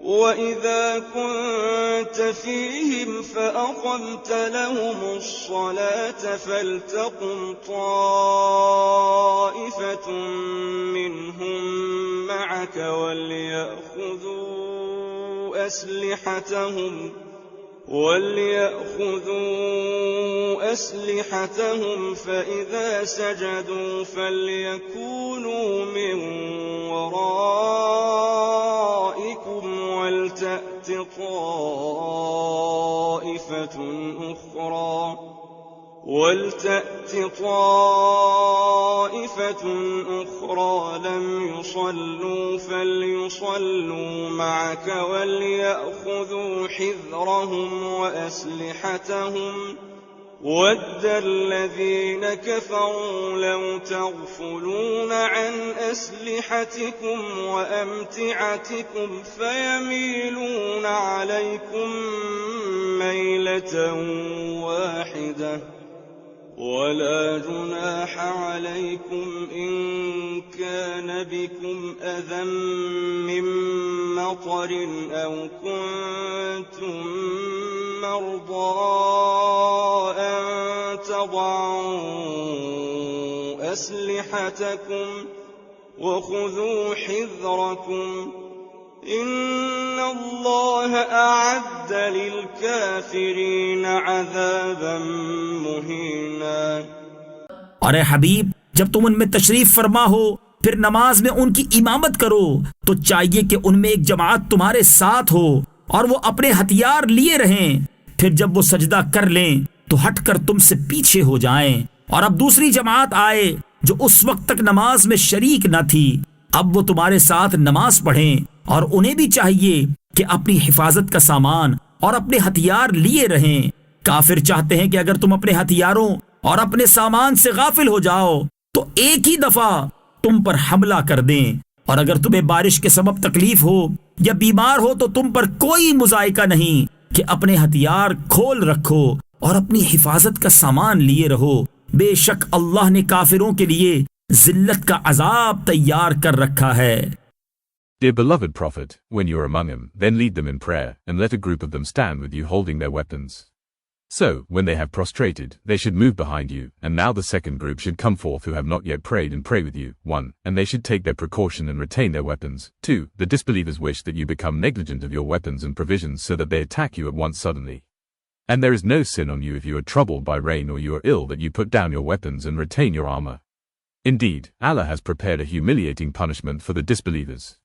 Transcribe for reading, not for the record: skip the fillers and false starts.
وَإِذَا كُنتَ فِيهِمْ فَأَقَمْتَ لَهُمُ الصَّلَاةَ فَلْتَقُمْ طَائِفَةٌ مِّنْهُم مَّعَكَ وَلْيَأْخُذُوا أَسْلِحَتَهُمْ فَإِذَا سَجَدُوا فَلْيَكُونُوا مِن وَرَائِكُمْ وَلْتَأْتِ طَائِفَةٌ أُخْرَىٰ لَمْ يُصَلُّوا فَلْيُصَلُّوا مَعَكَ وَلْيَأْخُذُوا حِذْرَهُمْ وَأَسْلِحَتَهُمْ ۗ وَدَّ الَّذِينَ كَفَرُوا لَوْ تَغْفُلُونَ عَنْ أَسْلِحَتِكُمْ وَأَمْتِعَتِكُمْ فَيَمِيلُونَ عَلَيْكُم مَّيْلَةً وَاحِدَةً ۚ وَلَا جُنَاحَ عَلَيْكُمْ إِن كَانَ بِكُمْ أَذًى مِّن مَّطَرٍ أَوْ كُنتُم مَّرْضَىٰ أَن تَضَعُوا أَسْلِحَتَكُمْ ۖ وَخُذُوا حِذْرَكُمْ ۗ إِنَّ اللَّهَ أَعَدَّ لِلْكَافِرِينَ عَذَابًا مُّهِينًا۔ اور اے حبیب، جب تم ان میں تشریف فرما ہو پھر نماز میں ان کی امامت کرو تو چاہیے کہ ان میں ایک جماعت تمہارے ساتھ ہو اور وہ اپنے ہتھیار لیے رہیں، پھر جب وہ سجدہ کر لیں تو ہٹ کر تم سے پیچھے ہو جائیں، اور اب دوسری جماعت آئے جو اس وقت تک نماز میں شریک نہ تھی، اب وہ تمہارے ساتھ نماز پڑھیں، اور انہیں بھی چاہیے کہ اپنی حفاظت کا سامان اور اپنے ہتھیار لیے رہیں۔ کافر چاہتے ہیں کہ اگر تم اپنے ہتھیاروں اور اپنے سامان سے غافل ہو جاؤ تو ایک ہی دفعہ تم پر حملہ کر دیں، اور اگر تمہیں بارش کے سبب تکلیف ہو یا بیمار ہو تو تم پر کوئی مضائقہ نہیں کہ اپنے ہتھیار کھول رکھو اور اپنی حفاظت کا سامان لیے رہو، بے شک اللہ نے کافروں کے لیے ذلت کا عذاب تیار کر رکھا ہے۔ Dear beloved Prophet, when you are among them, then lead them in prayer, and let a group of them stand with you holding their weapons. So, when they have prostrated, they should move behind you, and now the second group should come forth who have not yet prayed and pray with you. 1. And they should take their precaution and retain their weapons. 2. The disbelievers wish that you become negligent of your weapons and provisions so that they attack you at once suddenly. And there is no sin on you if you are troubled by rain or you are ill that you put down your weapons and retain your armor. Indeed, Allah has prepared a humiliating punishment for the disbelievers.